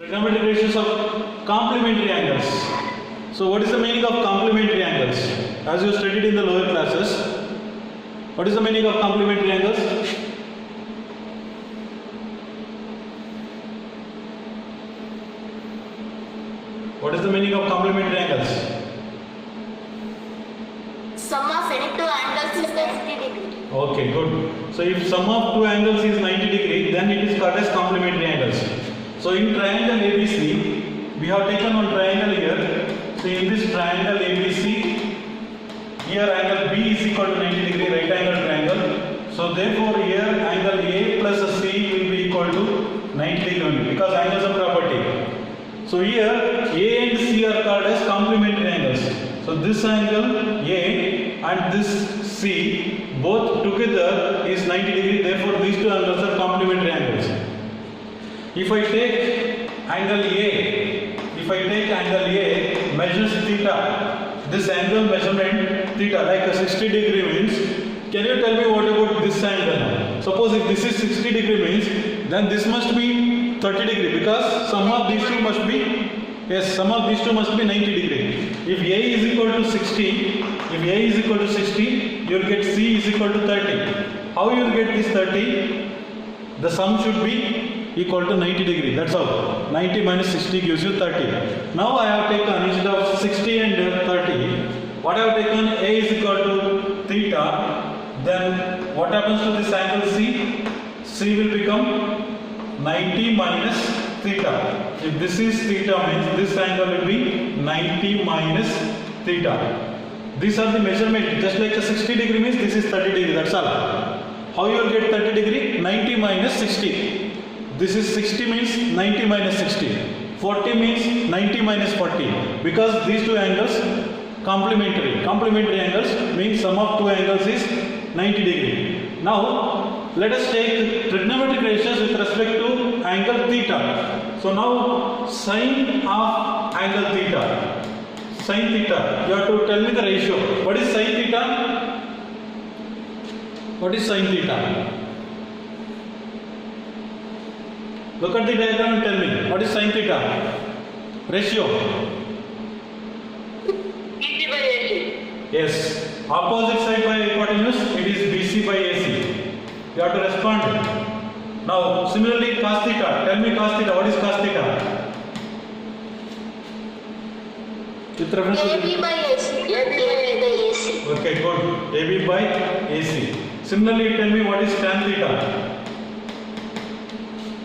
Trigonometric ratios of complementary angles. So what is the meaning of complementary angles? As you studied in the lower classes, what is the meaning of complementary angles? What is the meaning of complementary angles? Sum of any two angles is 90 degree. Okay, good. So if sum of two angles is 90 degree, then it is called as complementary angles. So in triangle ABC, we have taken one triangle here. So in this triangle ABC, here angle B is equal to 90 degree, right angle triangle. So therefore here angle A plus C will be equal to 90 degree only, because angles are property. So here A and C are called as complementary angles. So this angle A and this C both together is 90 degree. Therefore these two angles are complementary angles. If I take angle A, measures theta. This angle measurement theta like a 60 degree means. Can you tell me what about this angle? Suppose if this is 60 degree means, then this must be 30 degree, because sum of these two must be, yes, sum of these two must be 90 degree. If A is equal to 60, you will get C is equal to 30. How you will get this 30? The sum should be equal to 90 degree. That's all. 90 minus 60 gives you 30. Now I have taken, instead of 60 and 30, what I have taken, A is equal to theta. Then what happens to this angle C? C will become 90 minus theta. If this is theta means this angle will be 90 minus theta. These are the measurement. Just like a 60 degree means this is 30 degree. That's all. How you will get 30 degree? 90 minus 60. This is 60 means 90 minus 60. 40 means 90 minus 40. Because these two angles complementary. Complementary angles means sum of two angles is 90 degree. Now let us take trigonometric ratios with respect to angle theta. So now sine of angle theta. Sine theta. You have to tell me the ratio. What is sine theta? What is sine theta? Look at the diagram and tell me. What is sine theta? Ratio. BC by AC. Yes. Opposite side by hypotenuse, it is BC by AC. You have to respond. Now, similarly, cos theta. Tell me cos theta. What is cos theta? With reference to AB by AC. AB by AC. Okay, good. AB by AC. Similarly, tell me what is tan theta.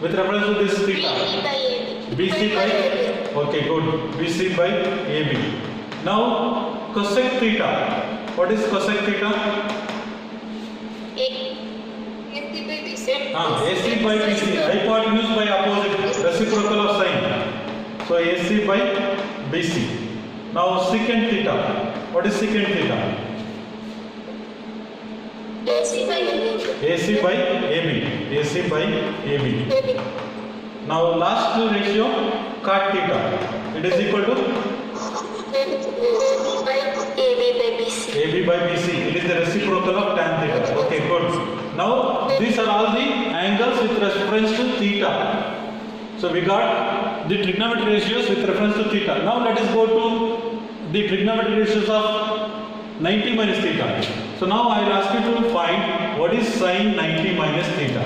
With reference to this theta. BC by AB. BC by AB. Okay, good. BC by AB. Now, cosec theta. What is cosec theta? AC by BC. AC by BC. Hypotenuse by opposite. Reciprocal of sine. So AC by BC. Now secant theta. What is secant theta? AC by AB. AC by AB. AC by AB. AB. Now last ratio, cot theta. It is equal to by AB by BC. AB by BC. It is the reciprocal of tan theta. Okay, good. Now these are all the angles with reference to theta. So we got the trigonometric ratios with reference to theta. Now let us go to the trigonometric ratios of 90 minus theta. So now I will ask you to find what is sine 90 minus theta.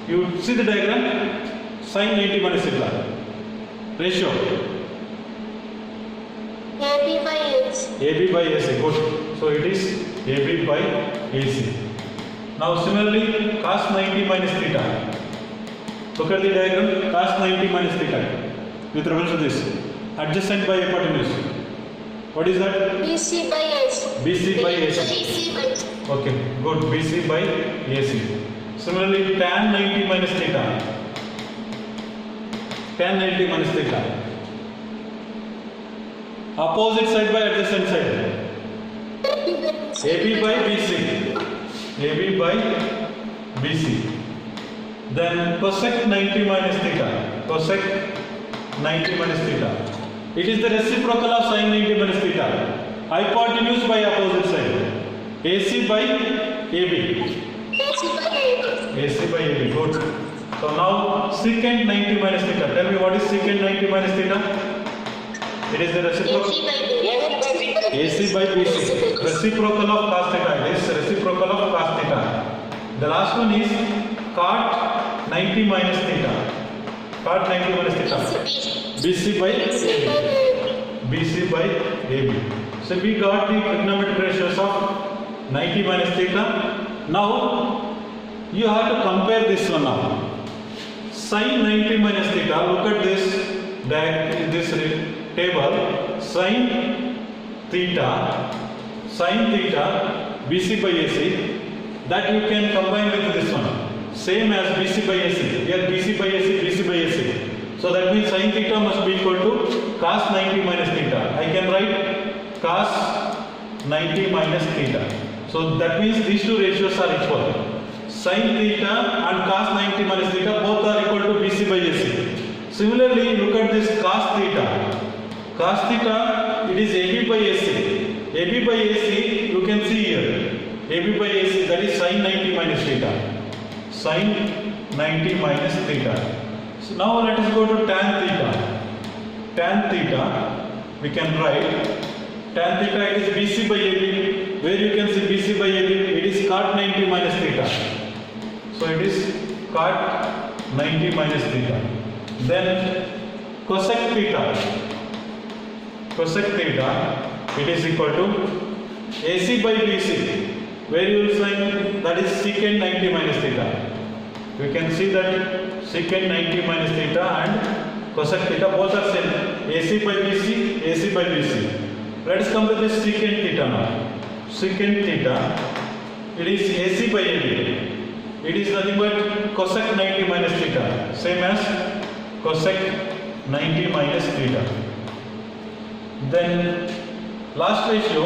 You see the diagram? Sine 90 minus theta. Ratio. AB by AC. AB by AC. Good. So it is AB by AC. Now similarly, cos 90 minus theta. Look at the diagram. Cos 90 minus theta. With reference to this. Adjacent by hypotenuse. What is that? BC by AC. BC by AC. BC by AC. Okay, good. BC by AC. Similarly, tan 90 minus theta. Tan 90 minus theta. Opposite side by adjacent side. AB by BC. AB by BC. Then cosec 90 minus theta. Cosec 90 minus theta. It is the reciprocal of sine 90 minus theta. Hypotenuse by opposite side. AC by AB. AC by AB. AC by AB. Good. So now secant 90 minus theta. Tell me what is secant 90 minus theta? It is the reciprocal. AC by BC. Reciprocal of cos theta. It is reciprocal of cos theta. The last one is cot 90 minus theta. Cot 90 minus theta. BC by AB. BC by AB. So we got the trigonometric ratios of 90 minus theta. Now you have to compare this one now. Sin 90 minus theta. Look at this table. Sin theta BC by AC, that you can combine with this one, same as BC by AC. Here BC by AC. So that means sin theta must be equal to cos 90 minus theta. I can write cos 90 minus theta. So that means these two ratios are equal. Sin theta and cos 90 minus theta both are equal to BC by AC. Similarly, look at this cos theta. Cos theta, it is AB by AC. AB by AC, you can see here. AB by AC, that is sin 90 minus theta. Sin 90 minus theta. So now let us go to tan theta. Tan theta, we can write. Tan theta, it is BC by AB. Where you can see BC by AB, it is cot 90 minus theta. So it is cot 90 minus theta. Then cosec theta. Cosec theta, it is equal to AC by BC. Where you will find that is secant 90 minus theta. You can see that secant 90 minus theta and cosec theta both are same. AC by BC, AC by BC. Let us come to this secant theta now. Secant theta, it is AC by AB. It is nothing but cosec 90 minus theta, same as cosec 90 minus theta. Then last ratio,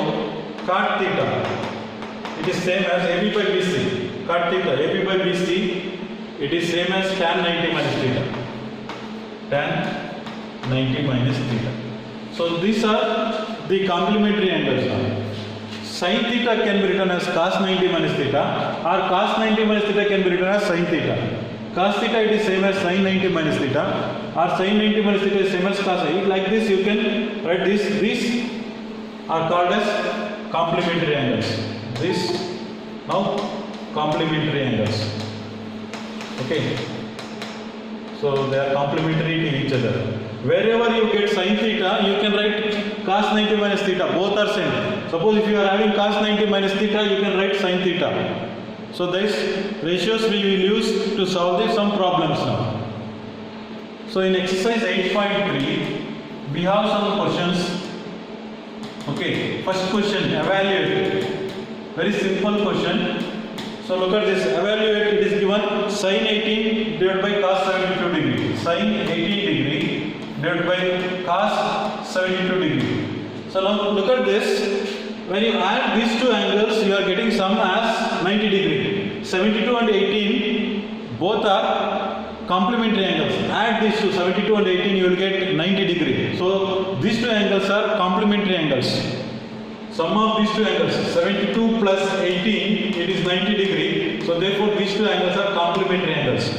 cot theta. It is same as AB by BC. Cot theta, AB by BC, it is same as tan 90 minus theta. Tan 90 minus theta. So these are the complementary angles now. Sin theta can be written as cos 90 minus theta, or cos 90 minus theta can be written as sin theta. Cos theta, it is same as sin 90 minus theta, or sin 90 minus theta is same as cos 8. Like this you can write this. These are called as complementary angles. This now complementary angles. Okay. So they are complementary to each other. Wherever you get sin theta, you can write cos 90 minus theta. Both are same. Suppose if you are having cos 90 minus theta, you can write sin theta. So these ratios we will use to solve some problems now. So in exercise 8.3, we have some questions. Okay, first question, evaluate. Very simple question. So look at this, evaluate. It is given sin 18 divided by cos 72 degree. Sin 18 degree divided by cos 72 degree. So now look at this. When you add these two angles, you are getting sum as 90 degree. 72 and 18 both are complementary angles. Add these two, 72 and 18, you will get 90 degree. So these two angles are complementary angles. Sum of these two angles, 72 plus 18, it is 90 degree. So therefore these two angles are complementary angles.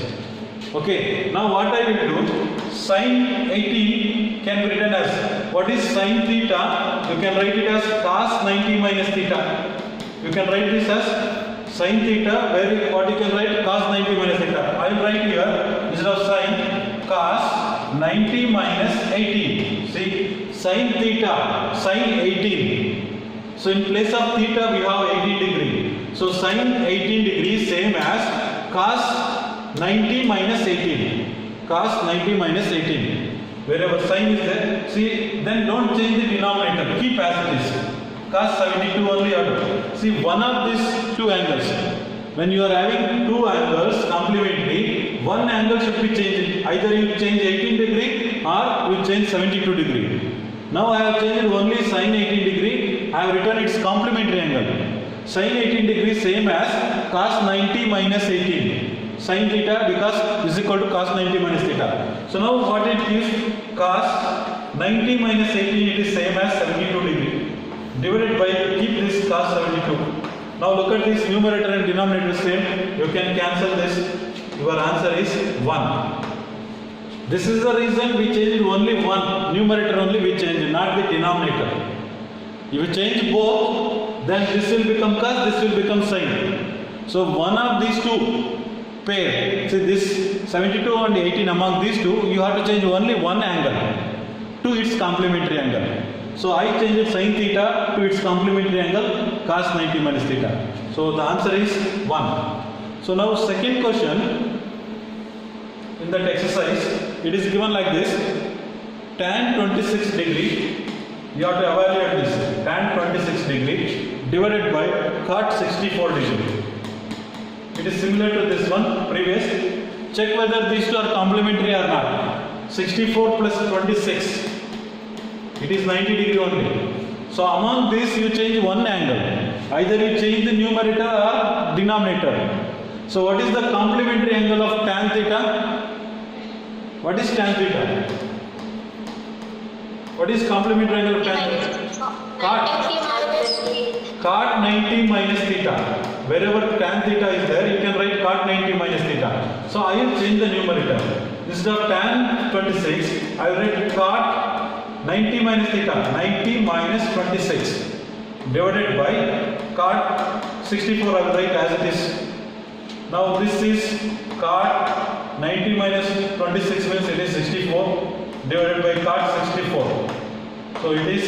Okay, now what I will do, sin 18 can be written as, what is sin theta? You can write it as cos 90 minus theta. You can write this as sin theta, where what you can write cos 90 minus theta. I will write here, instead of sin, cos 90 minus 18. See, sin theta, sin 18. So in place of theta we have 18 degree. So sin 18 degree same as cos 90 minus 18. Cos 90 minus 18. Wherever sin is there, see, then don't change the denominator. Keep as it is. Cos 72 only order. See, one of these two angles. When you are having two angles complementary, one angle should be changed. Either you change 18 degree or you change 72 degree. Now I have changed only sin 18 degree. I have written its complementary angle. Sin 18 degree same as cos 90 minus 18. Sin theta because is equal to cos 90 minus theta. So now what it gives, cos 90 minus 18, it is same as 72 degree. Divided by, keep this cos 72. Now look at this, numerator and denominator same. You can cancel this. Your answer is 1. This is the reason we changed only one, numerator only we changed, not the denominator. If you change both, then this will become cos, this will become sin. So one of these two pair, see this 72 and 18, among these two, you have to change only one angle to its complementary angle. So I changed sin theta to its complementary angle cos 90 minus theta. So the answer is 1. So now second question. In that exercise, it is given like this: tan 26 degree, you have to evaluate this, tan 26 degree divided by cot 64 degree. It is similar to this one, previous. Check whether these two are complementary or not. 64 plus 26, it is 90 degree only. So among these you change one angle. Either you change the numerator or denominator. So what is the complementary angle of tan theta? What is tan theta? What is complementary angle of tan theta? Cot 90 minus theta. Wherever tan theta is there, you can write cot 90 minus theta. So I will change the numerator. Instead of tan 26, I will write cot 90 minus theta. 90 minus 26 divided by cot 64. I will write as it is. Now this is cot 90 minus 26 means it is 64 divided by cot 64. So it is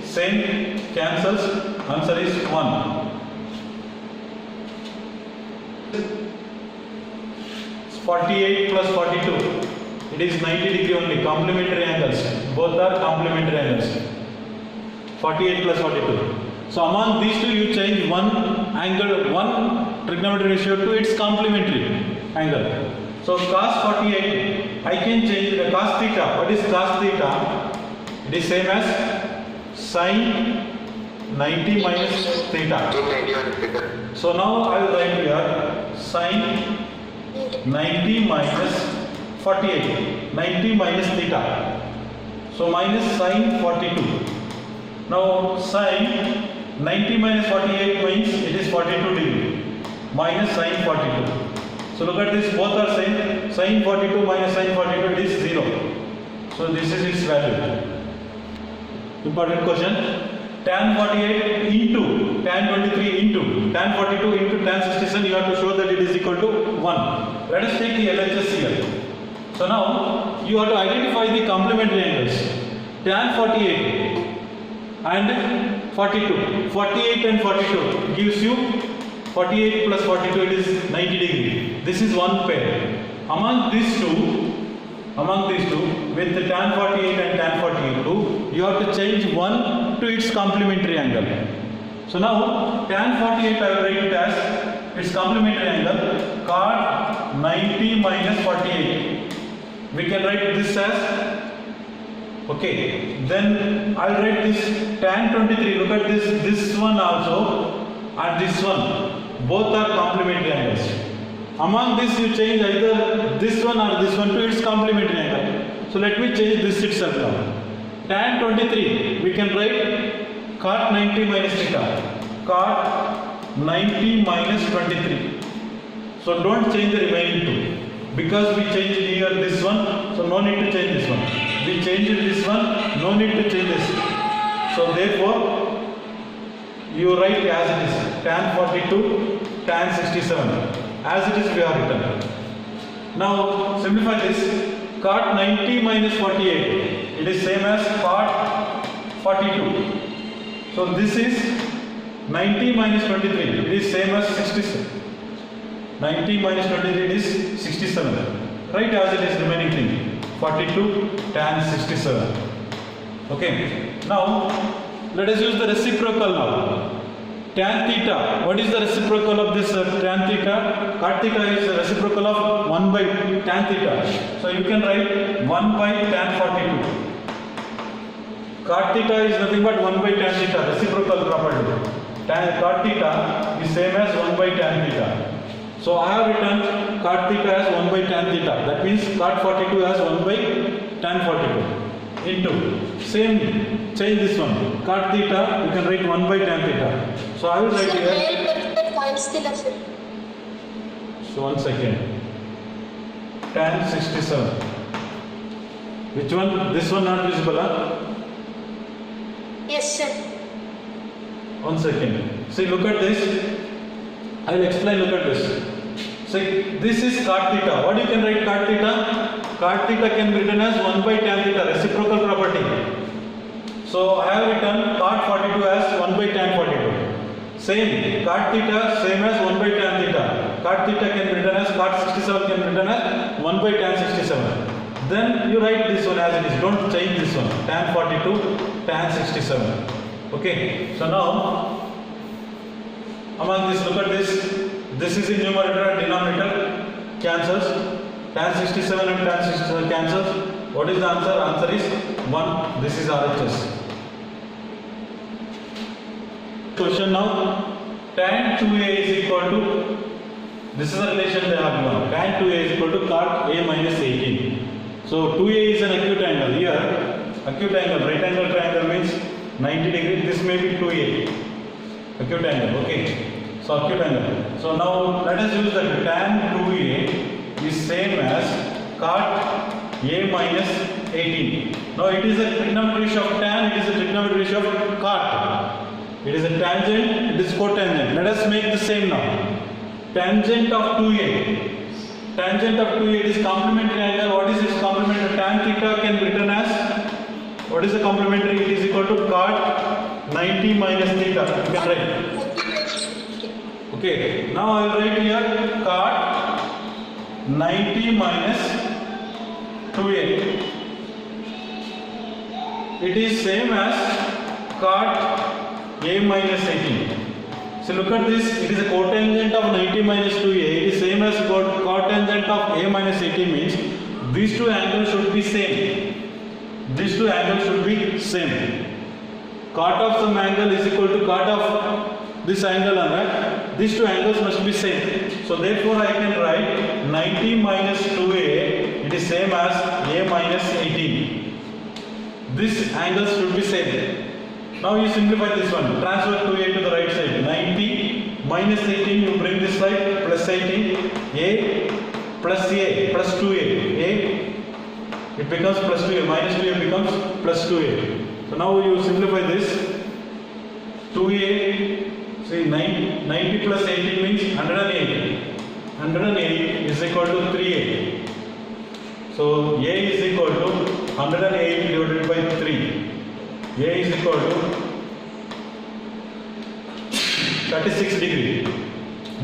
same, cancels, answer is 1. It's 48 plus 42. It is 90 degree only, complementary angles. Both are complementary angles. 48 plus 42. So among these two you change one angle, one trigonometric ratio to its complementary angle. So cos 48, I can change the cos theta. What is cos theta? It is same as sin 90 minus theta. So now I will write here sin 90 minus 48. 90 minus theta. So minus sin 42. Now sin 90 minus 48 means it is 42 degree minus sin 42. So look at this, both are same. Sin 42 minus sin 42, it is 0. So this is its value. Important question. Tan 48 into tan 23 into tan 42 into tan 67, you have to show that it is equal to 1. Let us take the LHS here. So now you have to identify the complementary angles. Tan 48 and 42. 48 and 42 gives you 48 plus 42, it is 90 degree. This is one pair. Among these two, with the tan 48 and tan 42, you have to change one to its complementary angle. So now tan 48 I will write it as its complementary angle cot 90 minus 48. We can write this as, okay, then I will write this tan 23. Look at this one also and this one. Both are complementary angles. Among this you change either this one or this one to its complementary angle. So let me change this itself now. Tan 23, we can write cot 90 minus theta. Cot 90 minus 23. So don't change the remaining two. Because we changed here this one, so no need to change this one. We changed this one, no need to change this. So therefore, you write as it is, tan 42, tan 67. As it is we have written. Now simplify this, cot 90 minus 48, it is same as cot 42. So this is 90 minus 23, it is same as 67. 90 minus 23, it is 67. Write as it is remaining thing, 42 tan 67. Okay, now let us use the reciprocal now. Tan theta, what is the reciprocal of this tan theta? Cot theta is the reciprocal of 1 by tan theta. So you can write 1 by tan 42. Cot theta is nothing but 1 by tan theta, reciprocal property. Cot theta is same as 1 by tan theta. So I have written cot theta as 1 by tan theta. That means cot 42 as 1 by tan 42. Into same, change this one, cot theta, you can write 1 by tan theta. So I will write here. So 1 second. tan 67. Which one? This one not visible, huh? Yes, sir. 1 second. See, look at this. I will explain. Look at this. See, this is cot theta. What you can write cot theta? Cot theta can be written as 1 by tan theta, reciprocal property. So I have written cot 42 as 1 by tan 42. Same, cot theta same as 1 by tan theta. Cot theta can be written as, cot 67 can be written as 1 by tan 67. Then you write this one as it is. Don't change this one. Tan 42, tan 67. Okay. So now, among this, look at this. This is in numerator and denominator. Cancels. Tan 67 and tan 67 cancels. What is the answer? Answer is 1. This is RHS. Question now. Tan 2a is equal to, this is a relation they have given. Tan 2a is equal to cot a minus 18. So 2a is an acute angle. Here, acute angle, right angle triangle means 90 degrees. This may be 2a. Acute angle, okay. So acute angle. So now let us use that tan 2a is same as cot a minus 18. Now it is a trigonometry ratio of tan, it is a trigonometry ratio of cot. It is a tangent, it is cotangent. Let us make the same now. Tangent of 2a. Tangent of 2a, it is complementary angle. What is its complementary? Tan theta can be written as, what is the complementary? It is equal to cot 90 minus theta. You can write. Okay, now I will write here cot 90 minus 2a. It is same as cot a minus 18. So look at this, it is a cotangent of 90 minus 2a. It is same as cotangent of a minus 18 means these two angles should be same. These two angles should be same. Cot of some angle is equal to cot of this angle, right? These two angles must be same. So therefore I can write 90 minus 2a, it is same as a minus 18. This angles should be same. Now you simplify this one. Transfer 2a to the right side. 90 minus 18, you bring this side, plus 18. A plus a, plus 2a. A, it becomes plus 2a. Minus 2a becomes plus 2a. So now you simplify this. 2a, see 90 plus 18 means 108. 108 is equal to 3a. So a is equal to 108 divided by 3. A is equal to 36 degree.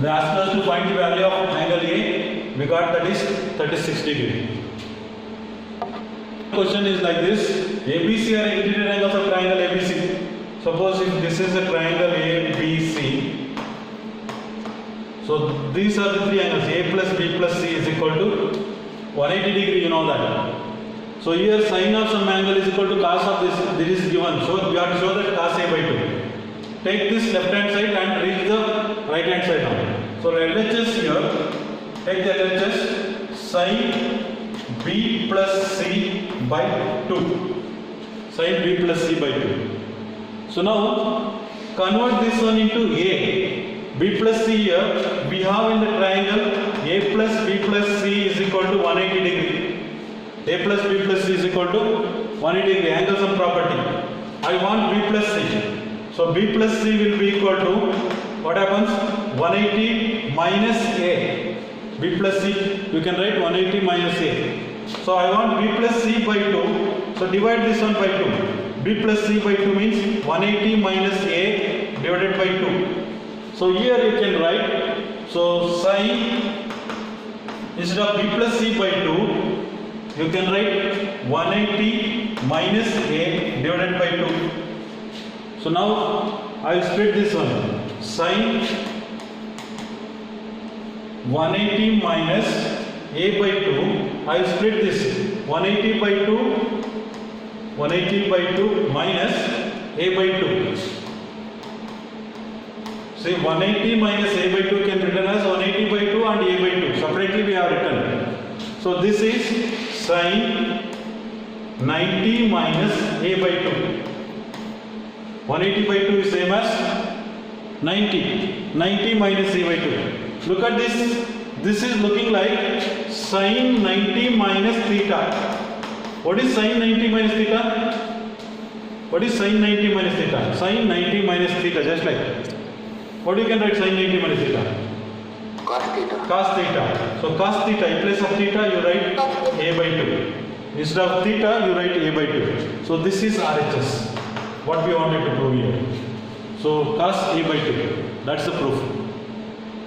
They asked us to find the value of angle A. We got that is 36 degree. Question is like this. ABC are interior angles of triangle ABC. Suppose if this is a triangle ABC. So these are the three angles. A plus B plus C is equal to 180 degree. You know that. So here sin of some angle is equal to cos of this. This is given. So we have to show that cos A by 2. Take this left hand side and reach the right hand side now. So LHS here. Take the LHS sin B plus C by 2. Sin B plus C by 2. So now convert this one into A. B plus C here. We have in the triangle A plus B plus C is equal to 180 degree. A plus B plus C is equal to 180 degree, angles and property. I want B plus C. So B plus C will be equal to, what happens? 180 minus A. B plus C, you can write 180 minus A. So I want B plus C by 2. So divide this one by 2. B plus C by 2 means 180 minus A divided by 2. So here you can write, so sin, instead of B plus C by 2, you can write 180 minus A divided by 2. So now I will split this one. Sin 180 minus A by 2. I will split this. 180 by 2. 180 by 2 minus A by 2. See, 180 minus A by 2 can be written as 180 by 2 and A by 2. Separately we have written. So this is sin 90 minus A by 2. 180 by 2 is same as 90. 90 minus A by 2. Look at this. this is looking like sine 90 minus theta. What is sine 90 minus theta? What is sine 90 minus theta? Sine 90 minus theta, just like. What you can write sine 90 minus theta? Cos theta. Cos theta. So cos theta, in place of theta you write a by 2. Instead of theta you write a by 2. So this is RHS. What we wanted to prove here. So cos a by 2. That's the proof.